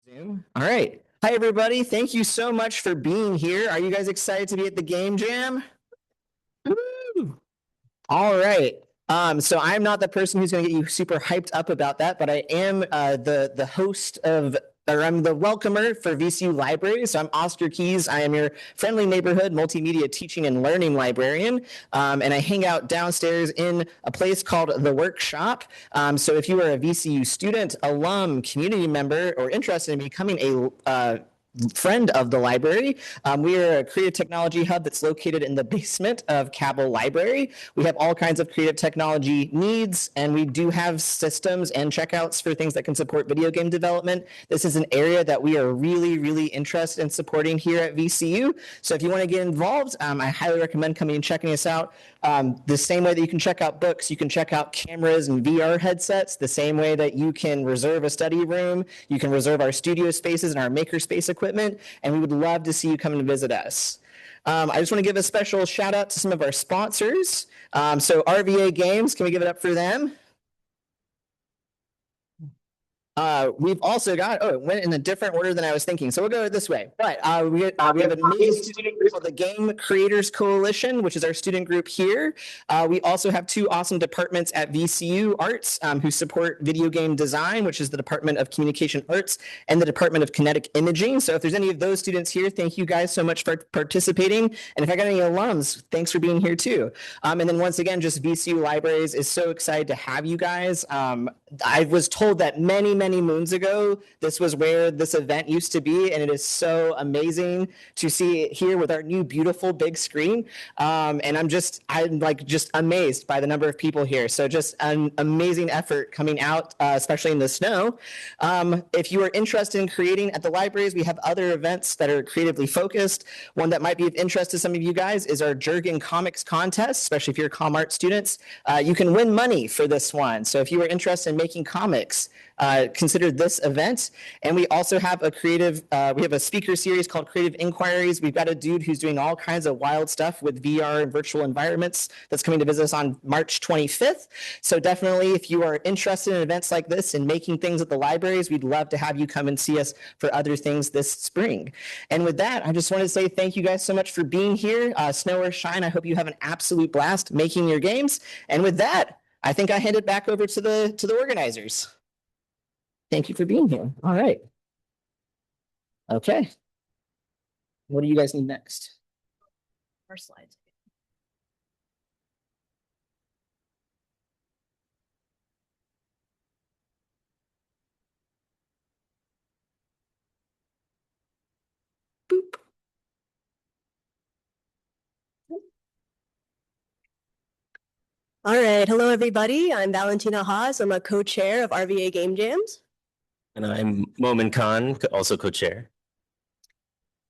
Zoom. All right. Hi, everybody. Thank you so much for being here. Are you guys excited to be at the game jam? Woo! All right. So I'm not the person who's going to get you super hyped up about that, but I am the host of, or I'm the welcomer for VCU Library. So I'm Oscar Keys. I am your friendly neighborhood multimedia teaching and learning librarian, and I hang out downstairs in a place called the Workshop. So if you are a VCU student, alum, community member, or interested in becoming a friend of the library. We are a creative technology hub that's located in the basement of Cabell Library. We have all kinds of creative technology needs, and we do have systems and checkouts for things that can support video game development. This is an area that we are really, really interested in supporting here at VCU. So if you want to get involved, I highly recommend coming and checking us out. The same way that you can check out books, you can check out cameras and VR headsets, the same way that you can reserve a study room, you can reserve our studio spaces and our makerspace equipment, and we would love to see you come and visit us. I just want to give a special shout out to some of our sponsors. So RVA Games, can we give it up for them? We've also got, it went in a different order than I was thinking. So we'll go this way. But we have an amazing student group called the Game Creators Coalition, which is our student group here. We also have two awesome departments at VCU Arts who support video game design, which is the Department of Communication Arts and the Department of Kinetic Imaging. So if there's any of those students here, thank you guys so much for participating. And if I got any alums, thanks for being here too. And then once again, just VCU Libraries is so excited to have you guys. I was told that many moons ago, this was where this event used to be, and it is so amazing to see it here with our new beautiful big screen. And I'm just amazed by the number of people here. So just an amazing effort coming out, especially in the snow. If you are interested in creating at the libraries, we have other events that are creatively focused. One that might be of interest to some of you guys is our Jurgen Comics Contest, especially if you're Com Art students. You can win money for this one. So if you are interested in making comics, consider this event. And we also have we have a speaker series called Creative Inquiries. We've got a dude who's doing all kinds of wild stuff with VR and virtual environments that's coming to visit us on March 25th. So definitely, if you are interested in events like this and making things at the libraries, we'd love to have you come and see us for other things this spring. And with that, I just wanted to say thank you guys so much for being here. Snow or shine, I hope you have an absolute blast making your games. And with that, I think I hand it back over to the organizers. Thank you for being here. All right. Okay. What do you guys need next? Our slides. Boop. All right. Hello, everybody. I'm Valentina Haas. I'm a co-chair of RVA Game Jams. And I'm Momin Khan, also co-chair.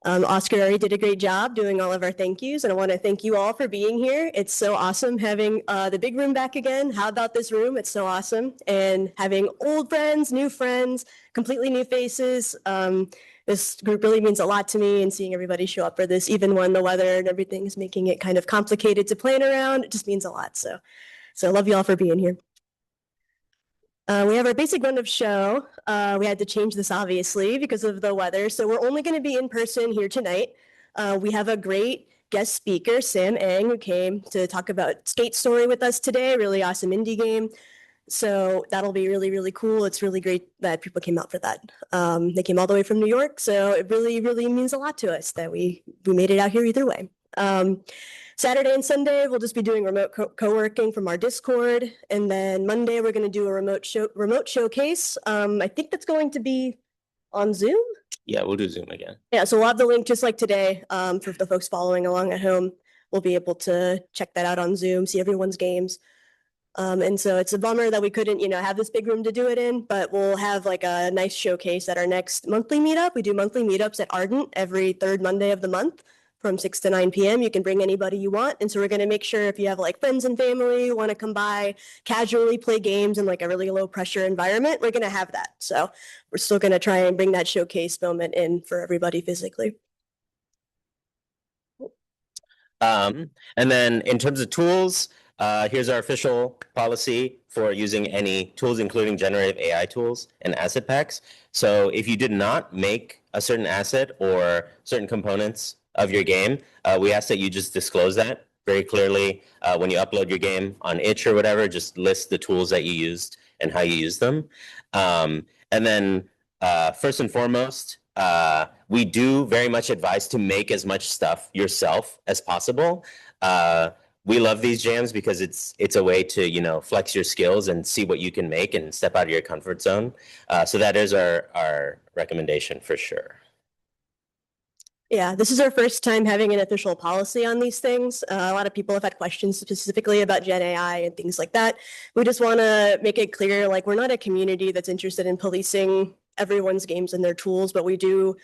Oscar already did a great job doing all of our thank yous, and I want to thank you all for being here. It's so awesome having the big room back again. How about this room? It's so awesome. And having old friends, new friends, completely new faces. This group really means a lot to me, and seeing everybody show up for this, even when the weather and everything is making it kind of complicated to plan around, it just means a lot. So I love you all for being here. We have our basic run of show. We had to change this, obviously, because of the weather. So we're only going to be in person here tonight. We have a great guest speaker, Sam Eng, who came to talk about Skate Story with us today, really awesome indie game. So that'll be really, really cool. It's really great that people came out for that. They came all the way from New York, so it really, really means a lot to us that we made it out here either way. Saturday and Sunday, we'll just be doing remote co-working from our Discord. And then Monday, we're going to do a remote showcase. I think that's going to be on Zoom. Yeah, we'll do Zoom again. Yeah, so we'll have the link just like today for the folks following along at home. We'll be able to check that out on Zoom, see everyone's games. And so it's a bummer that we couldn't, have this big room to do it in, but we'll have like a nice showcase at our next monthly meetup. We do monthly meetups at Ardent every third Monday of the month. From 6 to 9 p.m. You can bring anybody you want. And so we're going to make sure if you have like friends and family who want to come by, casually play games in like a really low pressure environment, we're going to have that. So we're still going to try and bring that showcase moment in for everybody physically. And then in terms of tools, Here's our official policy for using any tools, including generative AI tools and asset packs. So if you did not make a certain asset or certain components of your game, we ask that you just disclose that very clearly when you upload your game on itch or whatever. Just list the tools that you used and how you use them. And then first and foremost, we do very much advise to make as much stuff yourself as possible. We love these jams because it's a way to, you know, flex your skills and see what you can make and step out of your comfort zone. So that is our recommendation for sure. Yeah, this is our first time having an official policy on these things. A lot of people have had questions specifically about Gen AI and things like that. We just want to make it clear, like, we're not a community that's interested in policing everyone's games and their tools, but we do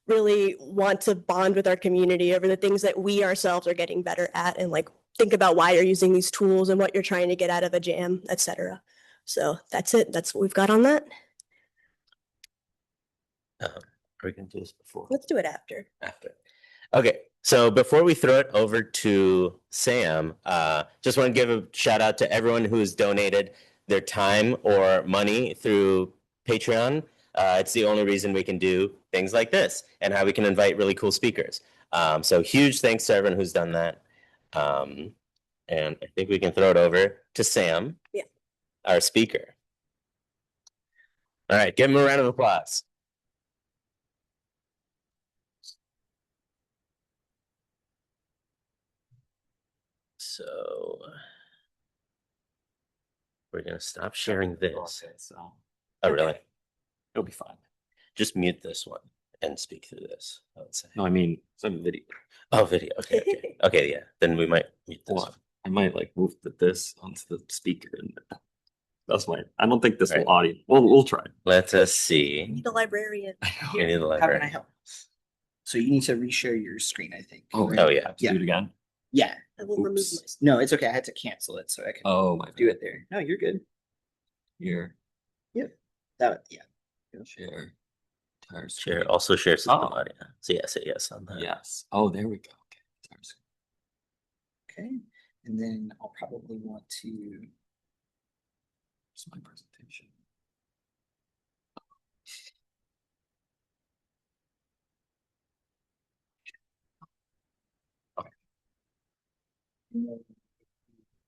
really want to bond with our community over the things that we ourselves are getting better at, and like think about why you're using these tools and what you're trying to get out of a jam, etc. So that's it. That's what we've got on that. Are we going to do this before? Let's do it after. After. Okay, so before we throw it over to Sam, just want to give a shout out to everyone who has donated their time or money through Patreon. It's the only reason we can do things like this and how we can invite really cool speakers. So huge thanks to everyone who's done that. And I think we can throw it over to Sam, our speaker. All right, give him a round of applause. So we're gonna stop sharing this. Okay, so Oh, really? it'll be fine. Just mute this one and speak through this, I would say. No, I mean some video. Oh, video. Okay, okay. Okay, yeah. Then we might mute this. Well, I might like move this onto the speaker, and that's my. I don't think this Right. will audio. We'll try. Let us see. The librarian. We need the How library. can I help? So you need to reshare your screen, I think. Oh, right? Oh, yeah. Do it again. Yeah. I will remove Oops. myself. No, it's okay. I had to cancel it so I can Oh my. do it there. No, you're good. Here. That yeah. Share. Entire Share screen. also share system Oh. audio. So yeah, say yes on that. Yes. Oh, there we go. Okay. Entire screen. Okay. And then I'll probably want to. Here's my presentation.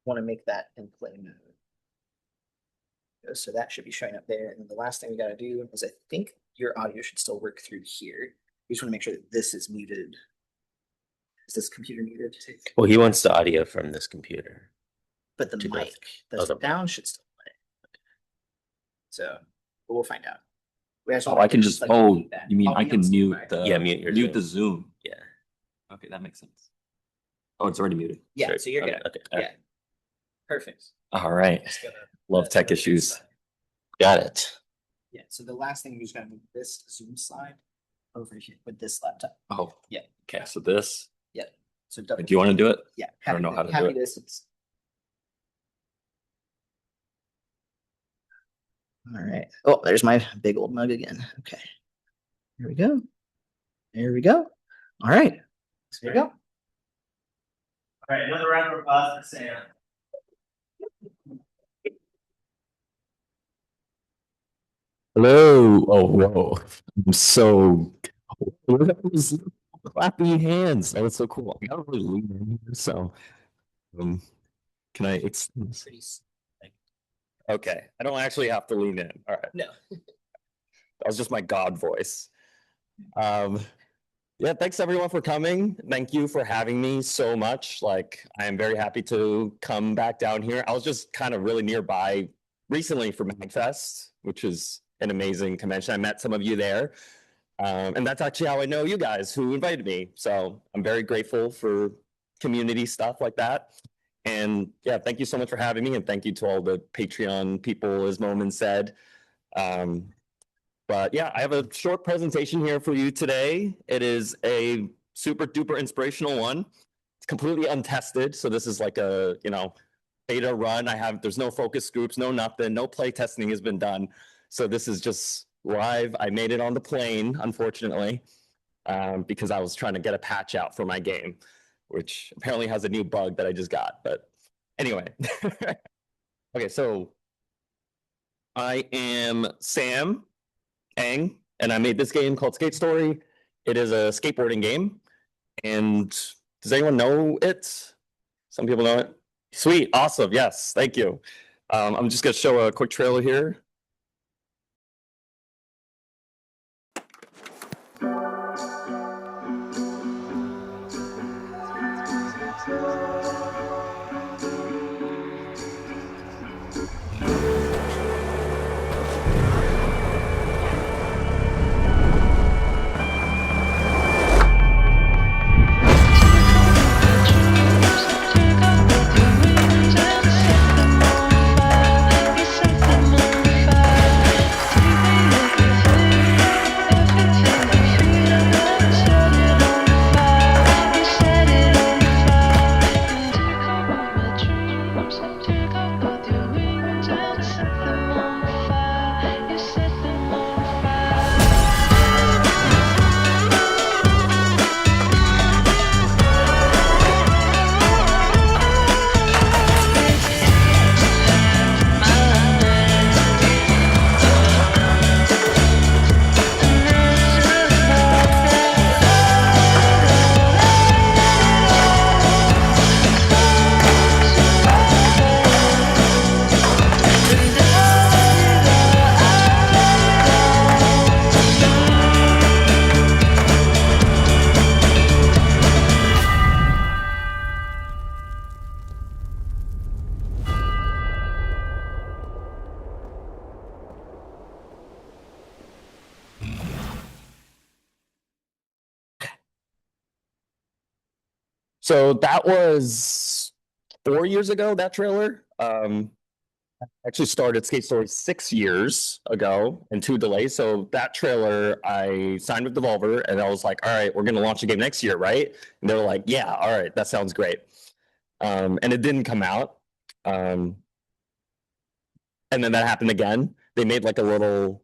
Want to make that in play mode. So that should be showing up there. And then the last thing we got to do is I think your audio should still work through here. We just want to make sure that this is muted. Is this computer muted? Well, he wants the audio from this computer. But the To go mic, oh, the the- sound should still play. So but we'll find out. We just Oh, wanna I can make just. like, Oh, mute that. you mean I'll I be can on mute standby. the. Yeah, mute your the Zoom. Yeah. Okay, that makes sense. Oh, it's already muted. Yeah, Sure. so you're Okay, good. okay. Yeah. Perfect. All right. Just gotta- Love that's tech what it issues. is. Got it. Yeah, so the last thing we just gotta move this Zoom slide over here with this laptop. Oh. Yeah. Okay, so this. So double. Do you want to do it? Yeah. I don't know how to do happy it. to assist. All right. Oh, there's my big old mug again. Okay. Here we go. There we go. All right. There we go. All right, another round of applause for Sam. Hello. Oh, whoa. I'm so. Look at those clapping hands. That was so cool. I gotta really lean in here. So, can I extend this? Pretty Okay. I don't actually have to lean in. All right. No. That was just my God voice. Yeah, thanks everyone for coming. Thank you for having me so much. Like, I am very happy to come back down here. I was just kind of really nearby recently for MagFest, which is an amazing convention. I met some of you there. And that's actually how I know you guys who invited me. So I'm very grateful for community stuff like that. And yeah, thank you so much for having me. And thank you to all the Patreon people, as Momin said. But yeah, I have a short presentation here for you today. It is a super duper inspirational one. It's completely untested. So this is like a, beta run. There's no focus groups, no nothing, no play testing has been done. So this is just live. I made it on the plane, unfortunately, because I was trying to get a patch out for my game, which apparently has a new bug that I just got. But Anyway. Okay, so I am Sam Eng, and I made this game called Skate Story. It is a skateboarding game. And does anyone know it? Some people know it. Sweet, awesome, yes, thank you. I'm just gonna show a quick trailer here. So that was 4 years ago, that trailer. I actually started Skate Story 6 years ago and 2 delays. So that trailer, I signed with Devolver and I was like, all right, we're going to launch a game next year, right? And they were like, yeah, all right, that sounds great. And it didn't come out. And then that happened again. They made like a little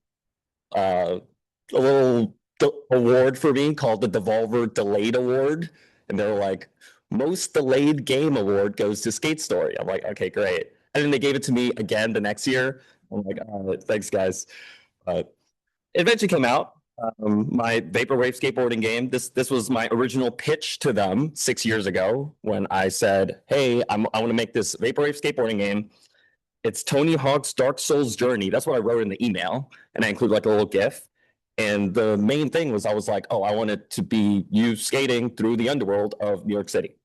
award for me called the Devolver Delayed Award. And they were like, most delayed game award goes to Skate Story. I'm like, okay, great. And then they gave it to me again the next year. I'm like, oh, thanks, guys. But it eventually came out. My vaporwave skateboarding game. This was my original pitch to them 6 years ago when I said, hey, I want to make this vaporwave skateboarding game. It's Tony Hawk's Dark Souls Journey. That's what I wrote in the email. And I include like a little GIF. And the main thing was I was like, oh, I want it to be you skating through the underworld of New York City.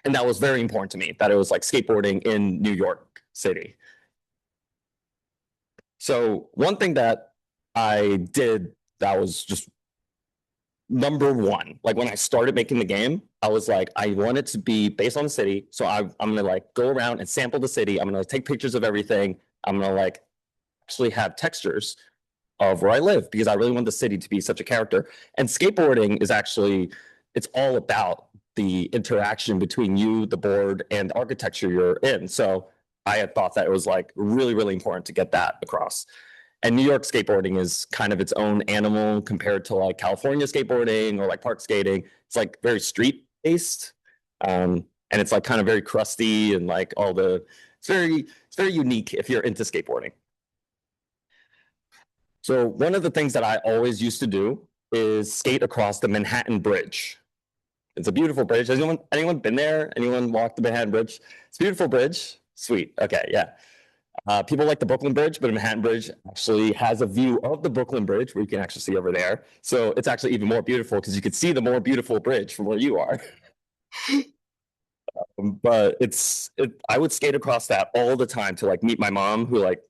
And that was very important to me, that it was like skateboarding in New York City. So one thing that I did that was just number one, like when I started making the game, I was like, I want it to be based on the city. So I'm gonna like go around and sample the city. I'm gonna take pictures of everything. I'm gonna like actually have textures of where I live because I really want the city to be such a character. And skateboarding is actually, it's all about the interaction between you, the board, and the architecture you're in. So I had thought that it was like really, really important to get that across. And New York skateboarding is kind of its own animal compared to like California skateboarding or like park skating. It's like very street based. And it's like kind of very crusty and like all the, it's very unique if you're into skateboarding. So one of the things that I always used to do is skate across the Manhattan Bridge. It's a beautiful bridge. Has anyone been there? Anyone walked the Manhattan Bridge? It's a beautiful bridge. Sweet. Okay, yeah. People like the Brooklyn Bridge, but the Manhattan Bridge actually has a view of the Brooklyn Bridge where you can actually see over there. So it's actually even more beautiful because you can see the more beautiful bridge from where you are. But I would skate across that all the time to like meet my mom who like,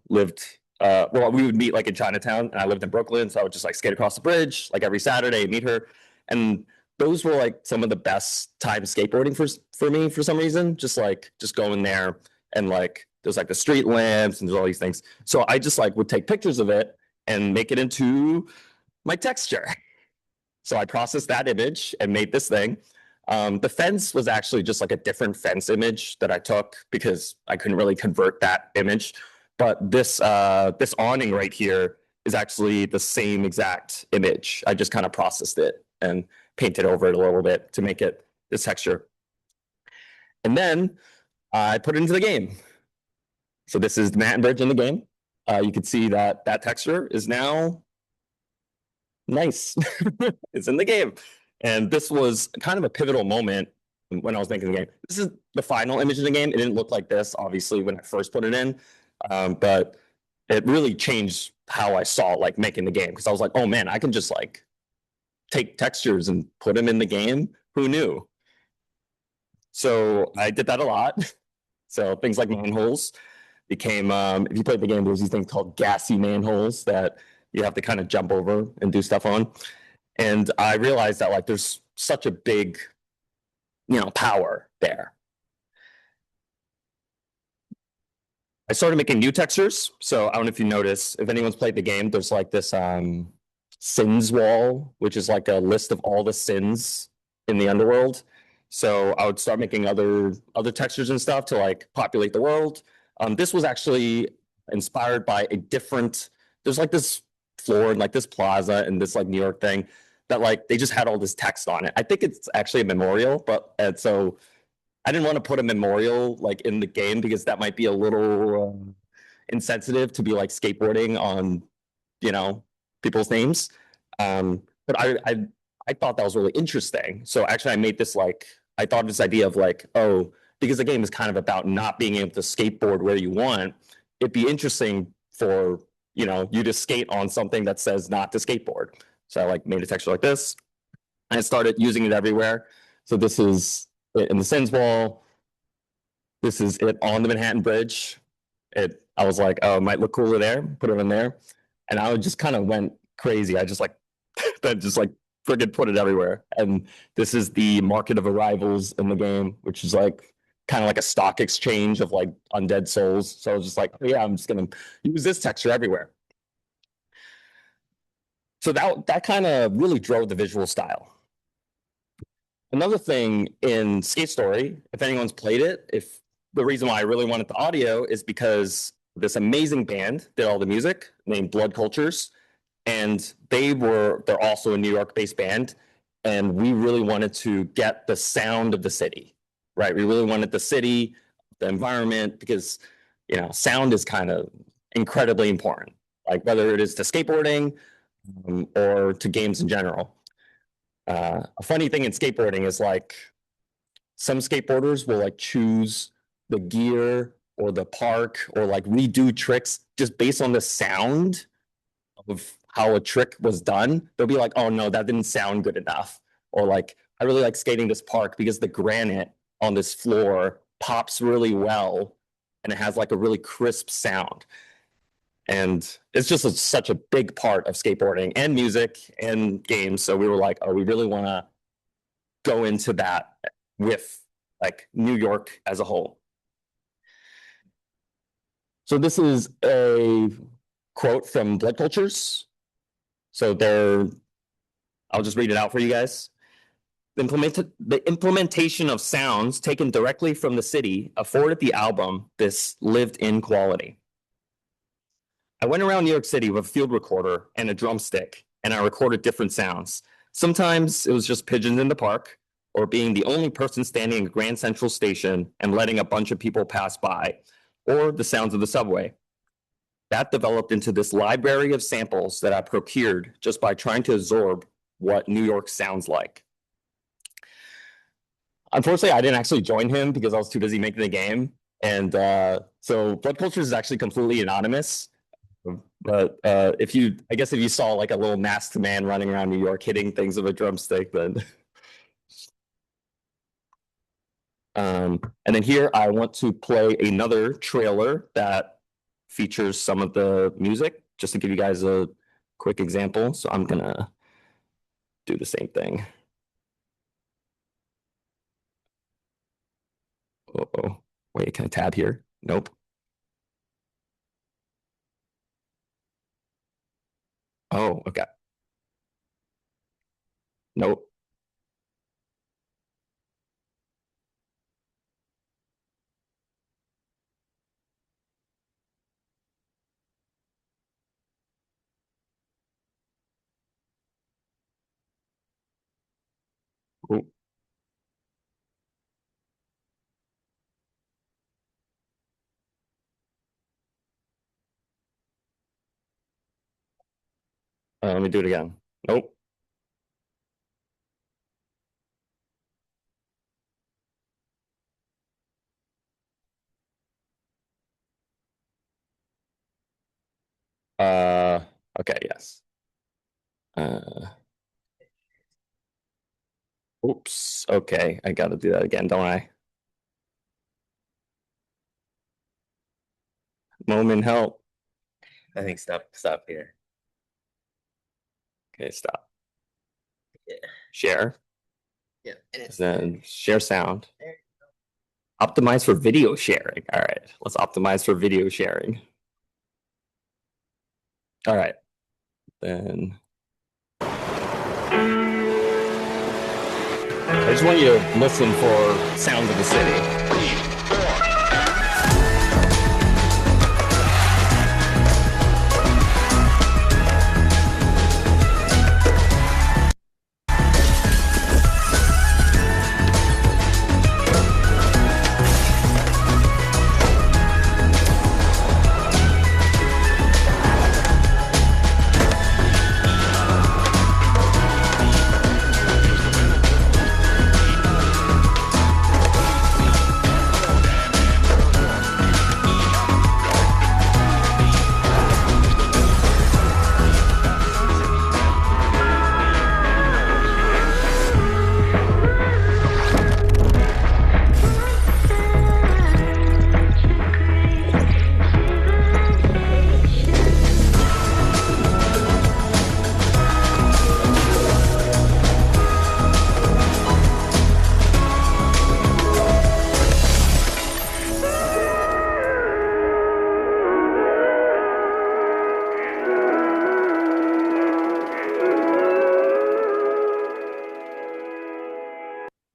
lived well, we would meet like in Chinatown and I lived in Brooklyn. So I would just like skate across the bridge like every Saturday, meet her. And those were like some of the best times skateboarding for me for some reason. Just going there and like there's like the street lamps and there's all these things. So I just like would take pictures of it and make it into my texture. So I processed that image and made this thing. The fence was actually just like a different fence image that I took because I couldn't really convert that image. But this awning right here is actually the same exact image. I just kind of processed it and painted over it a little bit to make it this texture. And then I put it into the game. So this is the Manhattan Bridge in the game. You can see that that texture is now nice. It's in the game. And this was kind of a pivotal moment when I was making the game. This is the final image of the game. It didn't look like this, obviously, when I first put it in. But it really changed how I saw like making the game because I was like, oh man, I can just like take textures and put them in the game. Who knew? So I did that a lot. So things like manholes became, if you played the game, there's these things called gassy manholes that you have to kind of jump over and do stuff on. And I realized that like there's such a big, power there. I started making new textures. So I don't know if you notice, if anyone's played the game, there's like this sins wall, which is like a list of all the sins in the underworld. So I would start making other textures and stuff to like populate the world. This was actually inspired by a different. There's like this floor and like this plaza and this like New York thing that like they just had all this text on it. I think it's actually a memorial, but and so I didn't want to put a memorial like in the game because that might be a little insensitive to be like skateboarding on, people's names. But I thought that was really interesting. So actually, I made this like I thought of this idea of like, oh, because the game is kind of about not being able to skateboard where you want. It'd be interesting for you to skate on something that says not to skateboard. So I like made a texture like this, and I started using it everywhere. So this is it in the Sins wall. This is it on the Manhattan Bridge. I was like, oh, it might look cooler there. Put it in there, and I just kind of went crazy. I just like that, just like friggin' put it everywhere. And this is the market of arrivals in the game, which is like kind of like a stock exchange of like undead souls. So I was just like, oh, yeah, I'm just gonna use this texture everywhere. So that kind of really drove the visual style. Another thing in Skate Story, if anyone's played it, if the reason why I really wanted the audio is because this amazing band did all the music named Blood Cultures, and they're also a New York-based band, and we really wanted to get the sound of the city, right? We really wanted the city, the environment, because sound is kind of incredibly important, like whether it is to skateboarding or to games in general. A funny thing in skateboarding is like some skateboarders will like choose the gear or the park or like redo tricks just based on the sound of how a trick was done. They'll be like, oh no, that didn't sound good enough. Or like, I really like skating this park because the granite on this floor pops really well and it has like a really crisp sound. And it's just such a big part of skateboarding and music and games. So we were like, oh, we really want to go into that with like New York as a whole. So this is a quote from Blood Cultures. So I'll just read it out for you guys. The implementation of sounds taken directly from the city afforded the album this lived-in quality. I went around New York City with a field recorder and a drumstick, and I recorded different sounds. Sometimes it was just pigeons in the park, or being the only person standing at Grand Central Station and letting a bunch of people pass by, or the sounds of the subway. That developed into this library of samples that I procured just by trying to absorb what New York sounds like. Unfortunately, I didn't actually join him because I was too busy making the game. And so Blood Cultures is actually completely anonymous. But I guess if you saw like a little masked man running around New York hitting things with a drumstick, then. And then here I want to play another trailer that features some of the music, just to give you guys a quick example. So I'm gonna do the same thing. Uh-oh. Wait, can I tab here? Nope. Oh, okay. Nope. Oh, Let me do it again. Nope. Uh, okay, yes. Oops. Okay, I gotta do that again, don't I? Moment help. I think stop here. Okay, stop. Yeah. Share. Yeah. And it's Then share sound. Optimize for video sharing. All right, let's optimize for video sharing. All right, then. I just want you to listen for sounds of the city.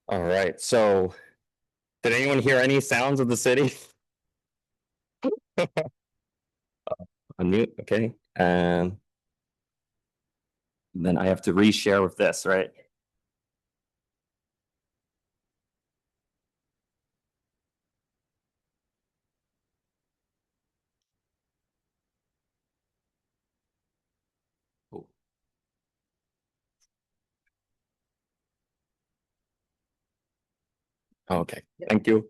All right, so did anyone hear any sounds of the city? Unmute, okay. And then I have to reshare with this, right? Oh. Okay, thank you.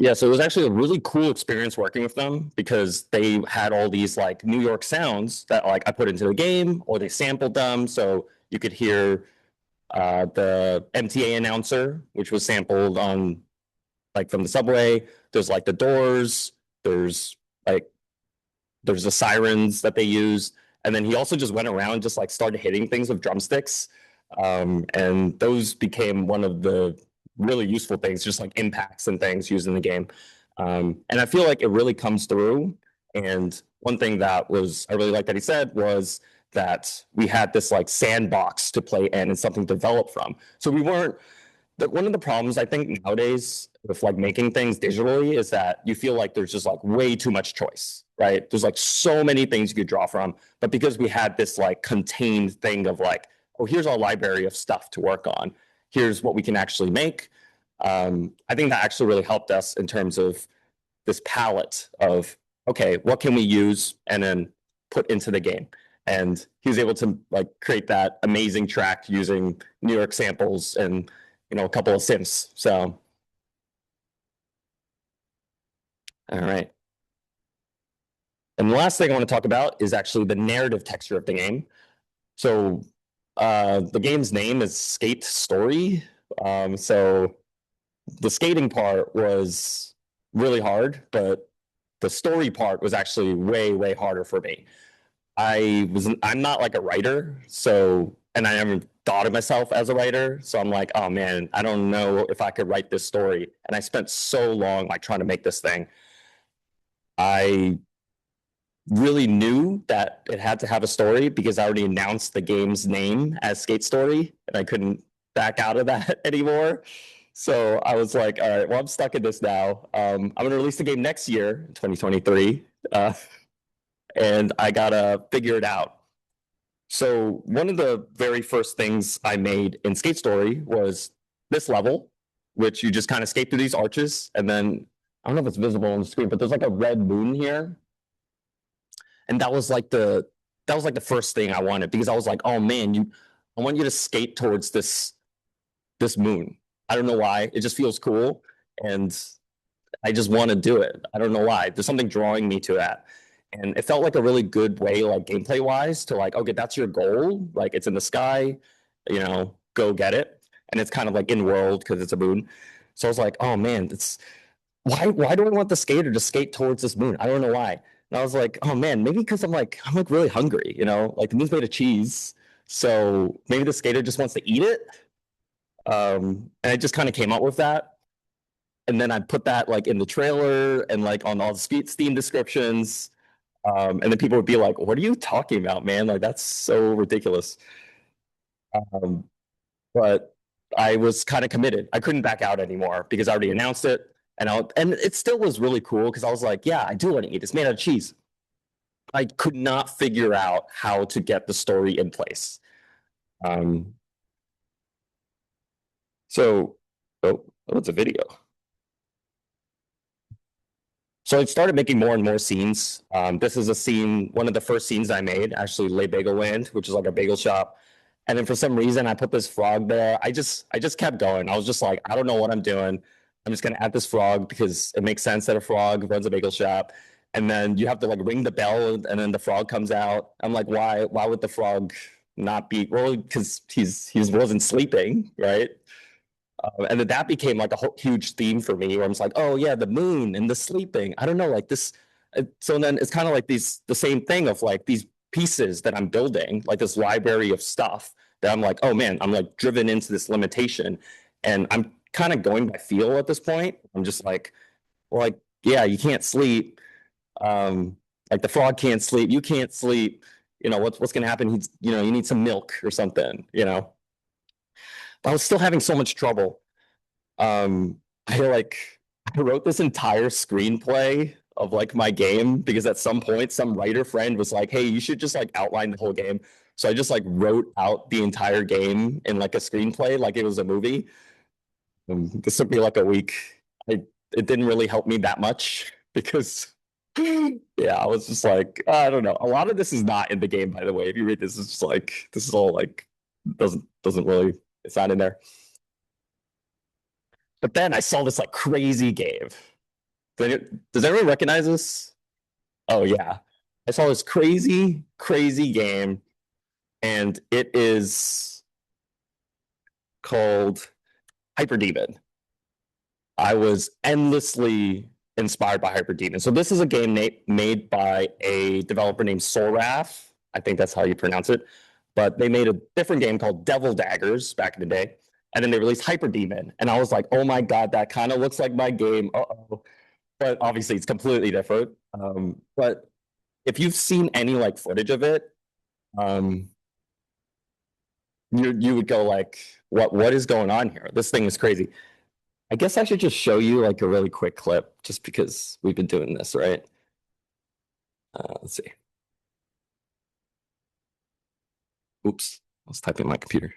Yeah, so it was actually a really cool experience working with them because they had all these like New York sounds that like I put into the game or they sampled them. So you could hear the MTA announcer, which was sampled on like from the subway. There's like the doors, there's like there's the sirens that they use. And then he also just went around, just like started hitting things with drumsticks. And those became one of the really useful things, just like impacts and things used in the game. And I feel like it really comes through. And one thing that was I really liked that he said was that we had this like sandbox to play in and something to develop from. So we weren't one of the problems I think nowadays with like making things digitally is that you feel like there's just like way too much choice, right? There's like so many things you could draw from, but because we had this like contained thing of like, oh, here's our library of stuff to work on. Here's what we can actually make. I think that actually really helped us in terms of this palette of okay, what can we use and then put into the game. And he was able to like create that amazing track using New York samples and a couple of synths. So, all right. And the last thing I want to talk about is actually the narrative texture of the game. So, the game's name is Skate Story. So, the skating part was really hard, but the story part was actually way, way harder for me. I'm not like a writer, so and I never thought of myself as a writer. So I'm like, oh man, I don't know if I could write this story. And I spent so long like trying to make this thing. I really knew that it had to have a story because I already announced the game's name as Skate Story, and I couldn't back out of that anymore. So I was like, all right, well, I'm stuck in this now. I'm going to release the game next year, 2023. And I gotta figure it out. So one of the very first things I made in Skate Story was this level, which you just kind of skate through these arches, and then I don't know if it's visible on the screen, but there's like a red moon here. And that was like the first thing I wanted, because I was like, oh man, I want you to skate towards this moon. I don't know why. It just feels cool. And I just want to do it. I don't know why. There's something drawing me to that. And it felt like a really good way, like gameplay wise, to like, okay, that's your goal. Like it's in the sky, go get it. And it's kind of like in world because it's a moon. So I was like, oh man, why do I want the skater to skate towards this moon? I don't know why. And I was like, oh man, maybe because I'm like really hungry, like the moon's made of cheese. So maybe the skater just wants to eat it. And I just kind of came up with that. And then I put that like in the trailer and like on all the Steam descriptions. And then people would be like, what are you talking about, man? Like, that's so ridiculous. But I was kind of committed. I couldn't back out anymore because I already announced it. And it still was really cool because I was like, yeah, I do want to eat. It's made out of cheese. I could not figure out how to get the story in place. It's a video. So I started making more and more scenes. This is a scene, one of the first scenes I made, actually Le Bagel Land, which is like a bagel shop. And then for some reason, I put this frog there. I just kept going. I was just like, I don't know what I'm doing. I'm just going to add this frog because it makes sense that a frog runs a bagel shop. And then you have to like ring the bell and then the frog comes out. I'm like, why would the frog not be? Well, because he wasn't sleeping, right? And then that became like a huge theme for me where I'm just like, oh yeah, the moon and the sleeping. I don't know, like this. So then it's kind of like the same thing of like these pieces that I'm building, like this library of stuff that I'm like, oh man, I'm like driven into this limitation. And I'm kind of going by feel at this point. I'm just like, well, like, yeah, you can't sleep. Like the frog can't sleep. You can't sleep. What's going to happen? You need some milk or something, But I was still having so much trouble. I wrote this entire screenplay of like my game because at some point some writer friend was like, hey, you should just like outline the whole game. So I just like wrote out the entire game in like a screenplay like it was a movie. This took me like a week. It didn't really help me that much because yeah, I was just like, I don't know. A lot of this is not in the game, by the way. If you read this, it's just like this is all like doesn't really, it's not in there. But then I saw this like crazy game. Does everyone recognize this? Oh yeah. I saw this crazy game, and it is called Hyperdemon. I was endlessly inspired by Hyperdemon. So this is a game made by a developer named Solraf. I think that's how you pronounce it. But they made a different game called Devil Daggers back in the day. And then they released Hyperdemon. And I was like, oh my God, that kind of looks like my game. Uh-oh. But obviously it's completely different. But if you've seen any like footage of it, you would go like, what is going on here? This thing is crazy. I guess I should just show you like a really quick clip just because we've been doing this, right? Let's see. Oops, I was typing on my computer.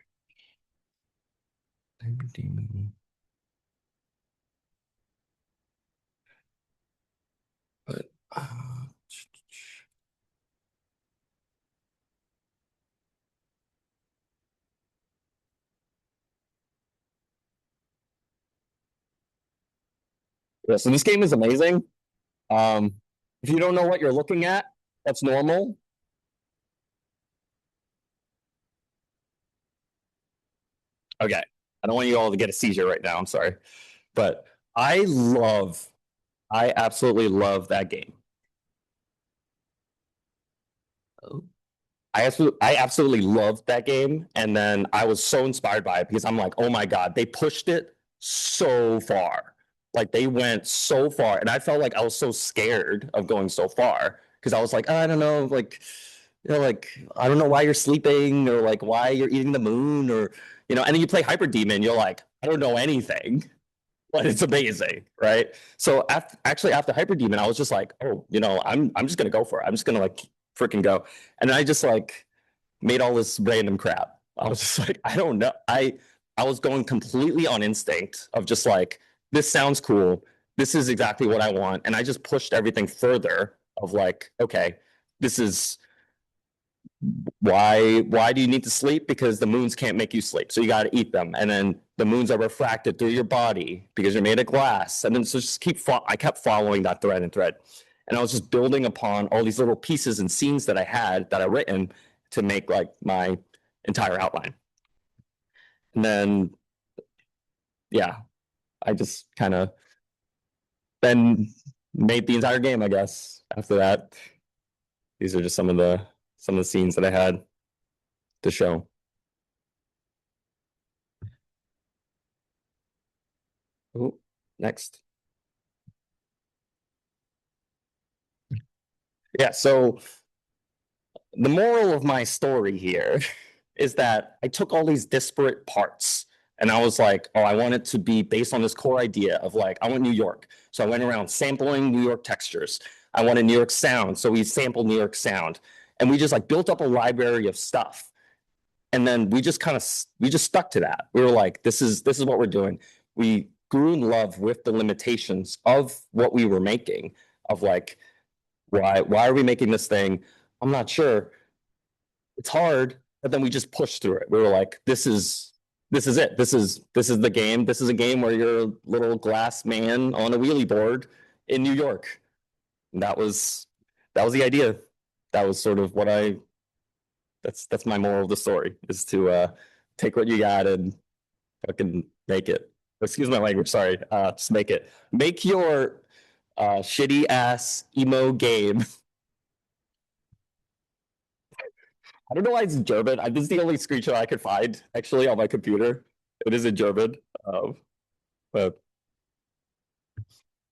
But yeah, so this game is amazing. If you don't know what you're looking at, that's normal. Okay, I don't want you all to get a seizure right now. I'm sorry, but I absolutely love that game. I absolutely loved that game, and then I was so inspired by it because I'm like, oh my God, they pushed it so far. Like they went so far, and I felt like I was so scared of going so far because I was like, I don't know, like, like I don't know why you're sleeping or like why you're eating the moon or and then you play Hyperdemon, you're like, I don't know anything, but it's amazing, right? So after Hyperdemon, I was just like, oh, I'm just gonna go for it. I'm just gonna like freaking go, and I just like made all this random crap. I was just like, I don't know. I was going completely on instinct of just like, this sounds cool. this is exactly what I want. And I just pushed everything further of like, okay, this is why do you need to sleep? Because the moons can't make you sleep. So you got to eat them. And then the moons are refracted through your body because you're made of glass. And then so just I kept following that thread. And I was just building upon all these little pieces and scenes that I had that I written to make like my entire outline. And then, yeah, I just kind of then made the entire game, I guess, after that. These are just some of the scenes that I had to show. Ooh, next. Yeah, so the moral of my story here is that I took all these disparate parts and I was like, oh, I want it to be based on this core idea of like, I want New York. So I went around sampling New York textures. I wanted New York sound. So we sampled New York sound. And we just like built up a library of stuff. And then we just stuck to that. We were like, this is what we're doing. We grew in love with the limitations of what we were making, of like, why are we making this thing? I'm not sure. It's hard, but then we just pushed through it. We were like, this is it. This is the game. This is a game where you're a little glass man on a wheelie board in New York. And that was the idea. That was sort of what that's my moral of the story, is to take what you got and fucking make it. Excuse my language, sorry. Just make it. Make your shitty ass emo game. I don't know why it's German. This is the only screenshot I could find actually on my computer. It is in German. But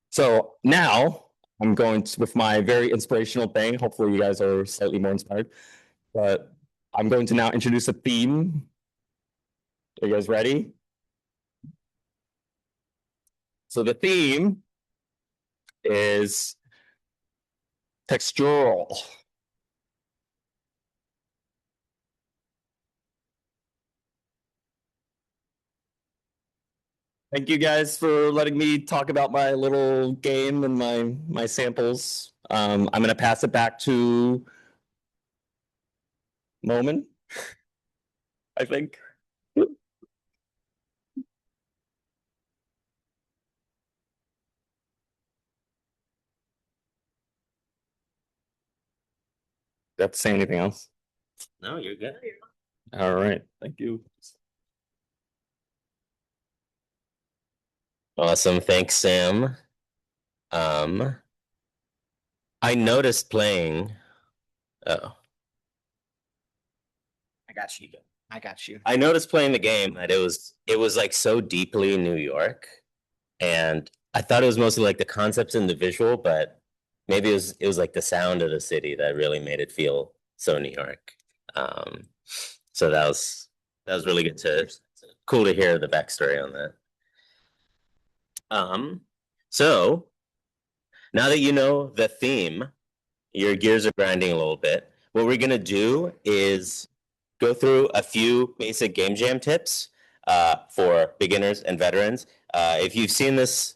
so now I'm going to, with my very inspirational thing. Hopefully you guys are slightly more inspired. But I'm going to now introduce a theme. Are you guys ready? So the theme is textural. Thank you guys for letting me talk about my little game and my samples. I'm gonna pass it back to Momin, I think. Do I have to say anything else? No, you're good. All right, thank you. Awesome. Thanks, Sam. I noticed playing. Oh, I got you. I got you. I noticed playing the game that it was like so deeply New York, and I thought it was mostly like the concepts and the visual, but maybe it was like the sound of the city that really made it feel so New York. So that was really good cool to hear the backstory on that. So now that you know the theme, your gears are grinding a little bit. What we're gonna do is go through a few basic game jam tips for beginners and veterans. If you've seen us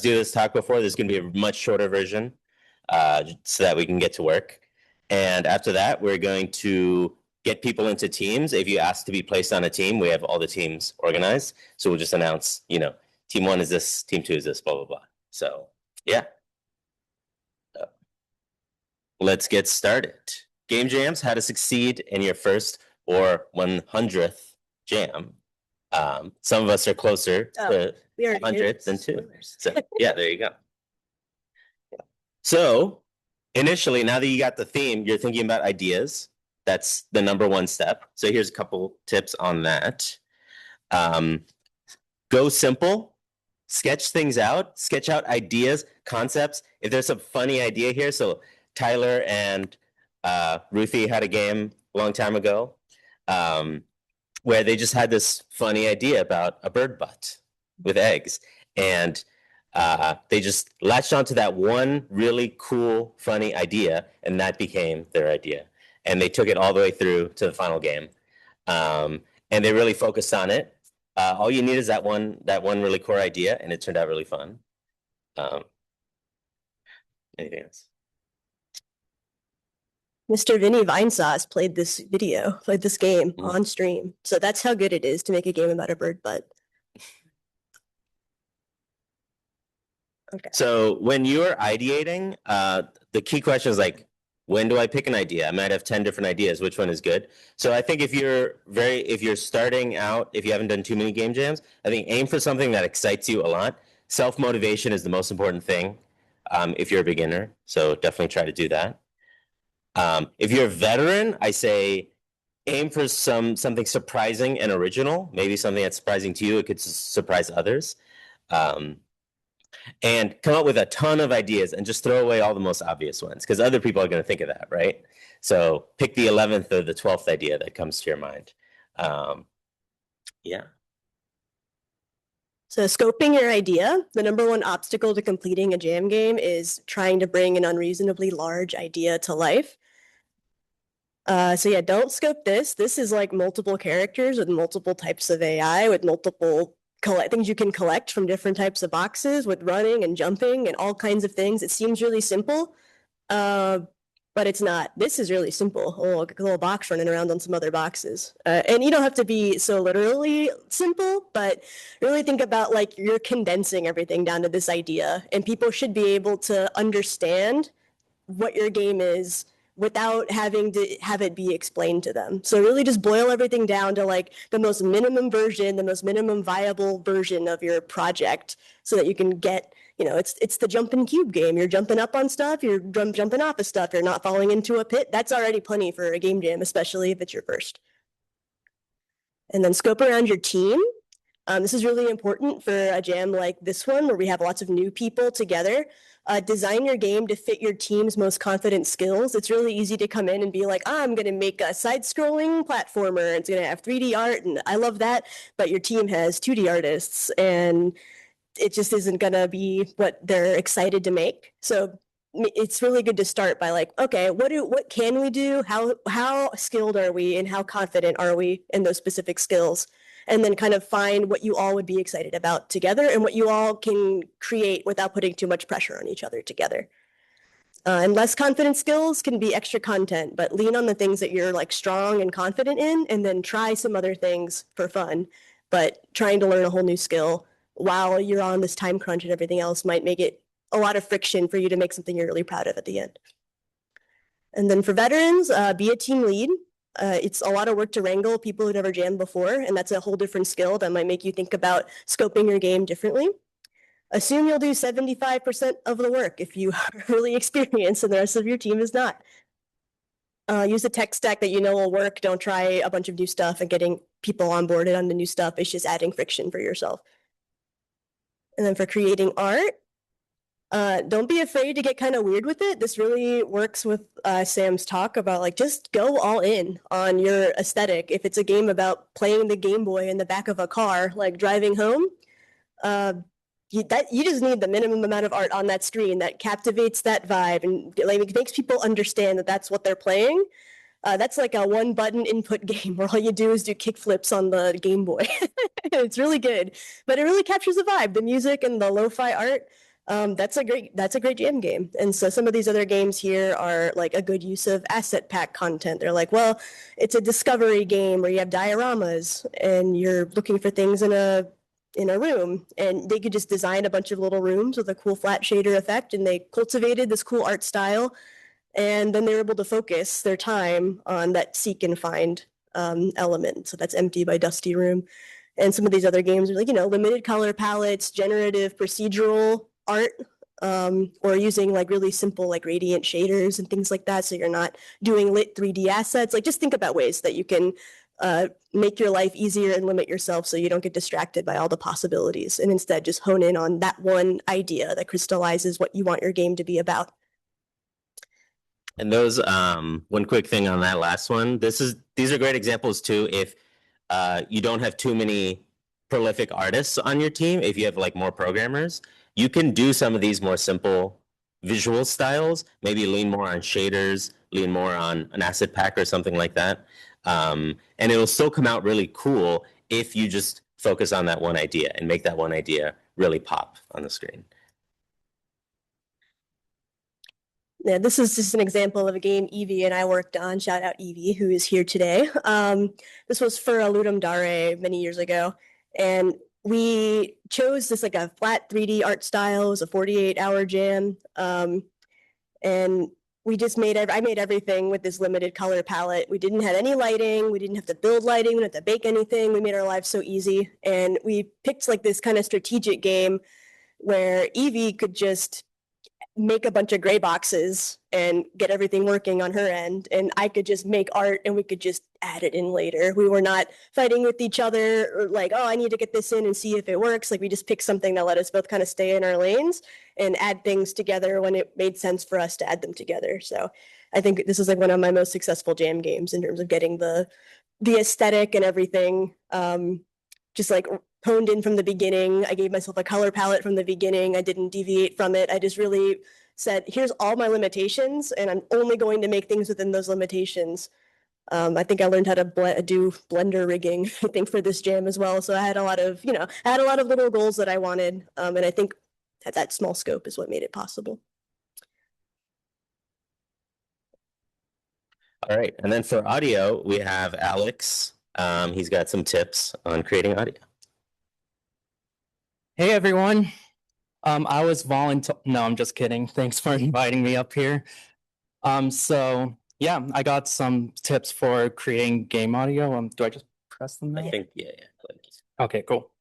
do this talk before, there's gonna be a much shorter version so that we can get to work. And after that, we're going to get people into teams. If you ask to be placed on a team, we have all the teams organized. So we'll just announce, team 1 is this, team 2 is this, blah, blah, blah. So yeah. Let's get started. Game jams, how to succeed in your first or 100th jam. Some of us are closer to 100 than 2. So yeah, there you go. So initially, now that you got the theme, you're thinking about ideas. That's the number one step. So here's a couple tips on that. Go simple. Sketch things out. Sketch out ideas, concepts. If there's a funny idea here, so Tyler and Ruthie had a game a long time ago where they just had this funny idea about a bird butt with eggs. And they just latched onto that one really cool, funny idea, and that became their idea. And they took it all the way through to the final game. And they really focused on it. All you need is that one really core idea, and it turned out really fun. Anything else? Mr. Vinny Vinesauce played this game Mhm. on stream. So that's how good it is to make a game about a bird butt. Okay. So when you're ideating, the key question is like, when do I pick an idea? I might have 10 different ideas. Which one is good? So I think if you're starting out, if you haven't done too many game jams, I think aim for something that excites you a lot. Self-motivation is the most important thing if you're a beginner. So definitely try to do that. If you're a veteran, I say aim for something surprising and original. Maybe something that's surprising to you, it could surprise others. And come up with a ton of ideas and just throw away all the most obvious ones because other people are going to think of that, right? So pick the 11th or the 12th idea that comes to your mind. Yeah. So scoping your idea, the number one obstacle to completing a jam game is trying to bring an unreasonably large idea to life. So yeah, don't scope this. This is like multiple characters with multiple types of AI, with multiple things you can collect from different types of boxes, with running and jumping and all kinds of things. It seems really simple, but it's not. This is really simple. A little box running around on some other boxes. And you don't have to be so literally simple, but really think about like you're condensing everything down to this idea, and people should be able to understand what your game is without having to have it be explained to them. So really just boil everything down to like the most minimum version, the most minimum viable version of your project so that you can get, it's the jump and cube game. You're jumping up on stuff, you're jumping off of stuff, you're not falling into a pit. That's already plenty for a game jam, especially if it's your first. And then scope around your team. This is really important for a jam like this one where we have lots of new people together. Design your game to fit your team's most confident skills. It's really easy to come in and be like, I'm going to make a side-scrolling platformer. It's going to have 3D art, and I love that. But your team has 2D artists, and it just isn't going to be what they're excited to make. So it's really good to start by like, okay, what can we do? How skilled are we, and how confident are we in those specific skills? And then kind of find what you all would be excited about together and what you all can create without putting too much pressure on each other together. And less confident skills can be extra content, but lean on the things that you're like strong and confident in, and then try some other things for fun. But trying to learn a whole new skill while you're on this time crunch and everything else might make it a lot of friction for you to make something you're really proud of at the end. And then for veterans, be a team lead. It's a lot of work to wrangle people who've never jammed before, and that's a whole different skill that might make you think about scoping your game differently. Assume you'll do 75% of the work if you are really experienced and the rest of your team is not. Use a tech stack that you know will work. Don't try a bunch of new stuff, and getting people onboarded on the new stuff is just adding friction for yourself. And then for creating art, don't be afraid to get kind of weird with it. This really works with Sam's talk about like just go all in on your aesthetic. If it's a game about playing the Game Boy in the back of a car, like driving home, you just need the minimum amount of art on that screen that captivates that vibe and like makes people understand that that's what they're playing. That's like a one button input game where all you do is do kickflips on the Game Boy. It's really good, but it really captures the vibe, the music and the lo-fi art. That's a great jam game. And so some of these other games here are like a good use of asset pack content. They're like, well, it's a discovery game where you have dioramas and you're looking for things in a room, and they could just design a bunch of little rooms with a cool flat shader effect, and they cultivated this cool art style, and then they were able to focus their time on that seek and find element. So that's empty by dusty room. And some of these other games are like, limited color palettes, generative procedural art, or using like really simple like gradient shaders and things like that. So you're not doing lit 3D assets. Like just think about ways that you can make your life easier and limit yourself so you don't get distracted by all the possibilities, and instead just hone in on that one idea that crystallizes what you want your game to be about. And those, one quick thing on that last one, these are great examples too. If you don't have too many prolific artists on your team, if you have like more programmers, you can do some of these more simple visual styles, maybe lean more on shaders, lean more on an asset pack or something like that. And it'll still come out really cool if you just focus on that one idea and make that one idea really pop on the screen. Yeah, this is just an example of a game Evie and I worked on. Shout out Evie, who is here today. This was for a Ludum Dare many years ago, and we chose this like a flat 3D art style. It was a 48-hour jam, and we just I made everything with this limited color palette. We didn't have any lighting. We didn't have to build lighting. We didn't have to bake anything. We made our lives so easy, and we picked like this kind of strategic game where Evie could just make a bunch of gray boxes and get everything working on her end, and I could just make art and we could just add it in later. We were not fighting with each other or like, oh, I need to get this in and see if it works. Like we just picked something that let us both kind of stay in our lanes and add things together when it made sense for us to add them together. So I think this is like one of my most successful jam games in terms of getting the aesthetic and everything just like honed in from the beginning. I gave myself a color palette from the beginning. I didn't deviate from it. I just really said, here's all my limitations, and I'm only going to make things within those limitations. I think I learned how to do blender rigging, I think, for this jam as well. So I had a lot of, I had a lot of little goals that I wanted. And I think that small scope is what made it possible. All right. And then for audio, we have Alex. He's got some tips on creating audio. Hey everyone. I was No, I'm just kidding. Thanks for inviting me up here. So yeah, I got some tips for creating game audio. Do I just press them now? I think, yeah. Okay, cool.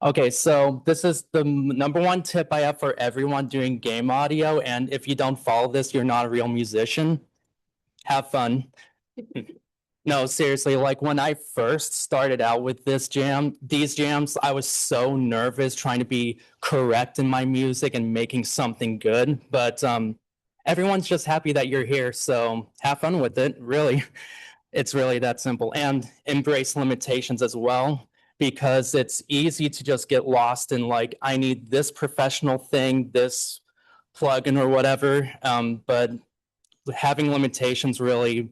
Okay, so this is the number one tip I have for everyone doing game audio. And if you don't follow this, you're not a real musician. Have fun. No, seriously, like when I first started out with these jams, I was so nervous trying to be correct in my music and making something good. But everyone's just happy that you're here, so have fun with it, really. It's really that simple. And embrace limitations as well, because it's easy to just get lost in like, I need this professional thing, this plugin or whatever. But having limitations really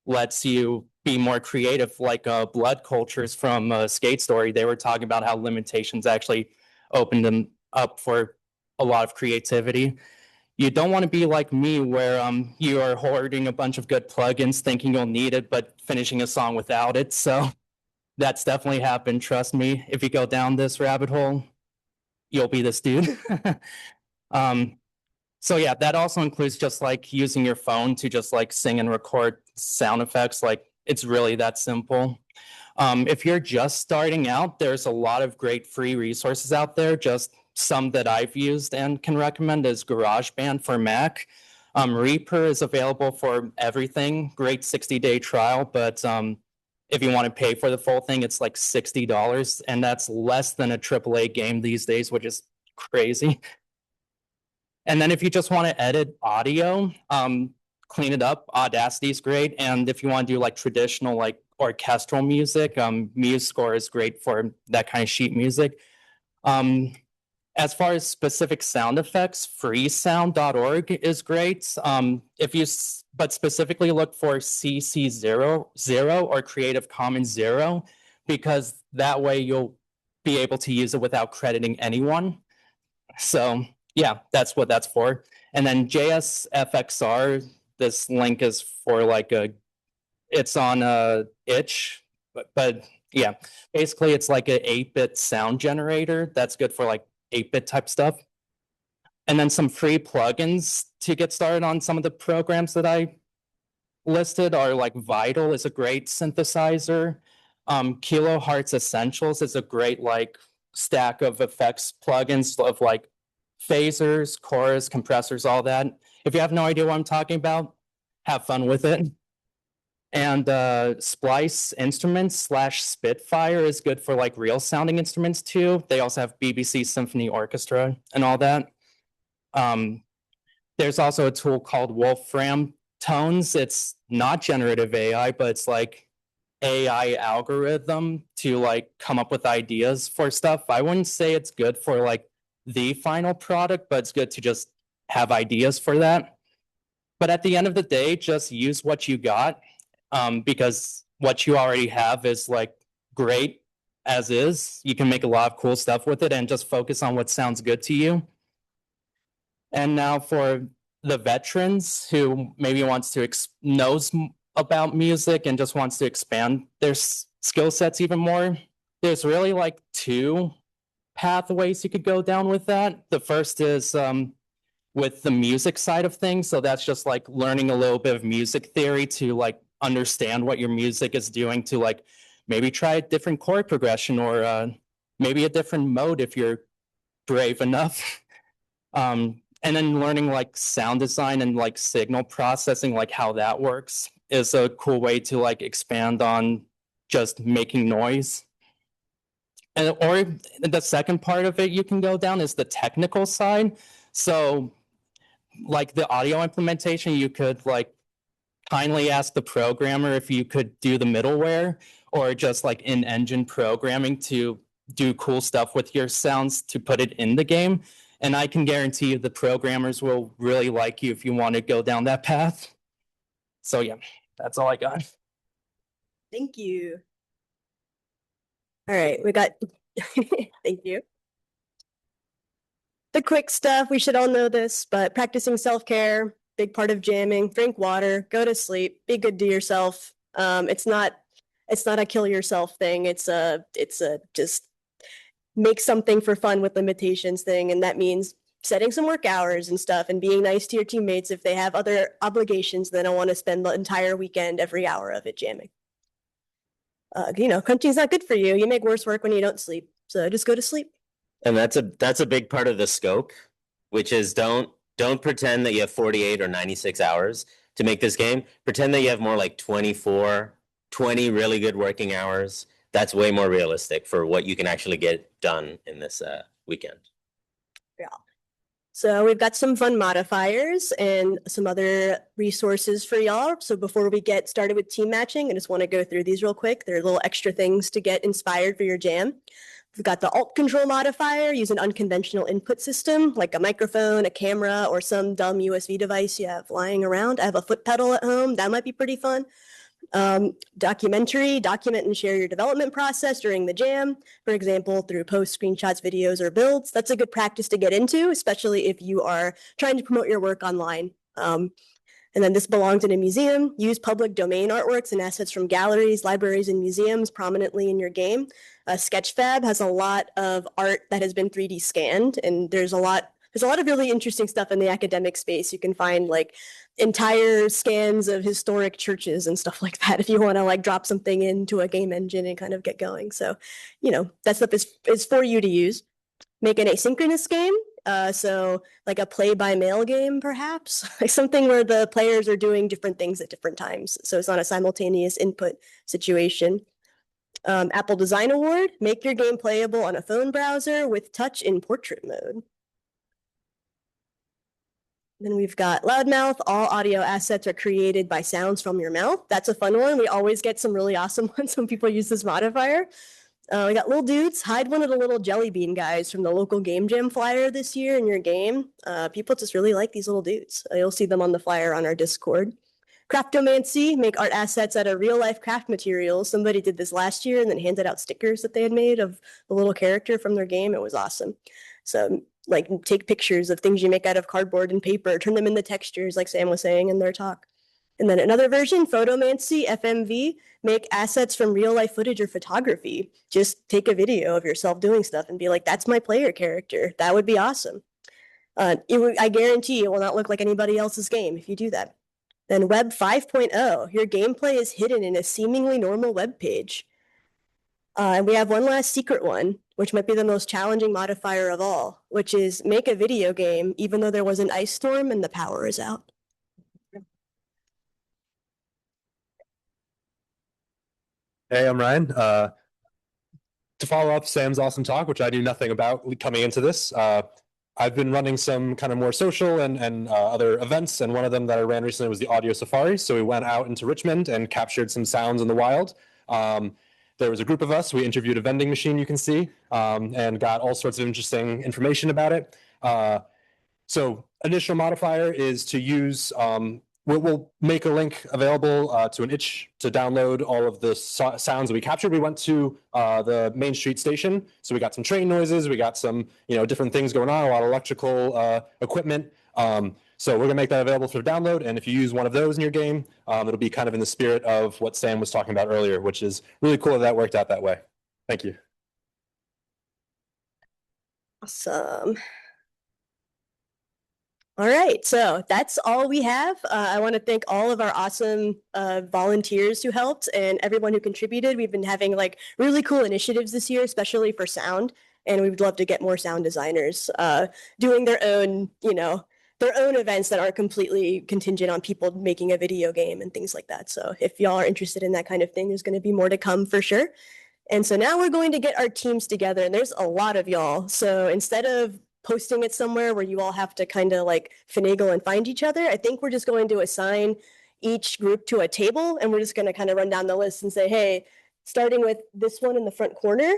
lets you be more creative. Like Blood Cultures from Skate Story, they were talking about how limitations actually opened them up for a lot of creativity. You don't want to be like me where you are hoarding a bunch of good plugins thinking you'll need it, but finishing a song without it. So that's definitely happened. Trust me, if you go down this rabbit hole, you'll be this dude. So yeah, that also includes just like using your phone to just like sing and record sound effects. Like it's really that simple. If you're just starting out, there's a lot of great free resources out there. Just some that I've used and can recommend is GarageBand for Mac. Reaper is available for everything. Great 60-day trial, but if you want to pay for the full thing, it's like $60, and that's less than a AAA game these days, which is crazy. And then if you just want to edit audio, clean it up, Audacity is great. And if you want to do like traditional like orchestral music, MuseScore is great for that kind of sheet music. As far as specific sound effects, freesound.org is great. But specifically look for CC0 or Creative Commons 0, because that way you'll be able to use it without crediting anyone. So yeah, that's what that's for. And then JSFXR, this link is for like it's on itch, but yeah, basically it's like an 8-bit sound generator that's good for like 8-bit type stuff. And then some free plugins to get started on some of the programs that I listed are like Vital is a great synthesizer. Kilohertz Essentials is a great like stack of effects plugins of like phasers, chorus, compressors, all that. If you have no idea what I'm talking about, have fun with it. And Splice Instruments / Spitfire is good for like real sounding instruments too. They also have BBC Symphony Orchestra and all that. There's also a tool called Wolfram Tones. It's not generative AI, but it's like AI algorithm to like come up with ideas for stuff. I wouldn't say it's good for like the final product, but it's good to just have ideas for that. But at the end of the day, just use what you got, because what you already have is like great as is. You can make a lot of cool stuff with it and just focus on what sounds good to you. And now for the veterans who maybe wants to knows about music and just wants to expand their skill sets even more. There's really like two pathways you could go down with that. The first is with the music side of things. So that's just like learning a little bit of music theory to like understand what your music is doing, to like maybe try a different chord progression or maybe a different mode if you're brave enough. And then learning like sound design and like signal processing, like how that works, is a cool way to like expand on just making noise. And or the second part of it you can go down is the technical side. So like the audio implementation, you could like kindly ask the programmer if you could do the middleware or just like in-engine programming to do cool stuff with your sounds to put it in the game. And I can guarantee you the programmers will really like you if you want to go down that path. So yeah, that's all I got. Thank you. All right, we got, thank you. The quick stuff, we should all know this, but practicing self-care, big part of jamming. Drink water, go to sleep, be good to yourself. It's not a kill yourself thing. It's a just make something for fun with limitations thing. And that means setting some work hours and stuff and being nice to your teammates. If they have other obligations, they don't want to spend the entire weekend, every hour of it jamming. Crunching's not good for you. You make worse work when you don't sleep. So just go to sleep. And that's a big part of the scope, which is don't pretend that you have 48 or 96 hours to make this game. Pretend that you have more like 24, 20 really good working hours. That's way more realistic for what you can actually get done in this weekend. Yeah. So we've got some fun modifiers and some other resources for y'all. So before we get started with team matching, I just want to go through these real quick. They're little extra things to get inspired for your jam. We've got the alt control modifier, use an unconventional input system like a microphone, a camera, or some dumb USB device you have lying around. I have a foot pedal at home. That might be pretty fun. Documentary, document and share your development process during the jam, for example, through posts, screenshots, videos, or builds. That's a good practice to get into, especially if you are trying to promote your work online. And then this belongs in a museum. Use public domain artworks and assets from galleries, libraries, and museums prominently in your game. Sketchfab has a lot of art that has been 3D scanned, and there's a lot of really interesting stuff in the academic space. You can find like entire scans of historic churches and stuff like that if you want to like drop something into a game engine and kind of get going. So, that stuff is for you to use. Make an asynchronous game. So like a play-by-mail game, perhaps, like something where the players are doing different things at different times. So it's not a simultaneous input situation. Apple Design Award, make your game playable on a phone browser with touch in portrait mode. Then we've got Loudmouth. All audio assets are created by sounds from your mouth. That's a fun one. We always get some really awesome ones when people use this modifier. We got little dudes. Hide one of the little jelly bean guys from the local game jam flyer this year in your game. People just really like these little dudes. You'll see them on the flyer on our Discord. Craftomancy, make art assets out of real life craft materials. Somebody did this last year and then handed out stickers that they had made of the little character from their game. It was awesome. So like take pictures of things you make out of cardboard and paper, turn them into textures like Sam was saying in their talk. And then another version, Photomancy, FMV, make assets from real life footage or photography. Just take a video of yourself doing stuff and be like, that's my player character. That would be awesome. I guarantee it will not look like anybody else's game if you do that. Then Web 5.0, your gameplay is hidden in a seemingly normal web page. And we have one last secret one, which might be the most challenging modifier of all, which is make a video game even though there was an ice storm and the power is out. Hey, I'm Ryan. To follow up Sam's awesome talk, which I knew nothing about coming into this, I've been running some kind of more social and other events, and one of them that I ran recently was the Audio Safari. So we went out into Richmond and captured some sounds in the wild. There was a group of us. We interviewed a vending machine, you can see, and got all sorts of interesting information about it. So initial modifier is to use, we'll make a link available to an itch to download all of the sounds that we captured. We went to the Main Street station, so we got some train noises, we got some different things going on, a lot of electrical equipment. So we're gonna make that available for download, and if you use one of those in your game, it'll be kind of in the spirit of what Sam was talking about earlier, which is really cool that worked out that way. Thank you. Awesome. All right, so that's all we have. I want to thank all of our awesome volunteers who helped and everyone who contributed. We've been having like really cool initiatives this year, especially for sound, and we would love to get more sound designers doing their own, their own events that aren't completely contingent on people making a video game and things like that. So if y'all are interested in that kind of thing, there's going to be more to come for sure. And so now we're going to get our teams together, and there's a lot of y'all. So instead of posting it somewhere where you all have to kind of like finagle and find each other, I think we're just going to assign each group to a table, and we're just going to kind of run down the list and say, hey, starting with this one in the front corner,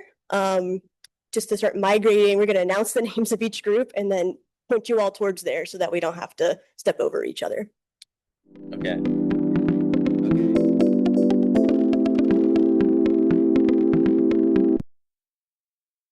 just to start migrating, we're going to announce the names of each group and then point you all towards there so that we don't have to step over each other. Okay.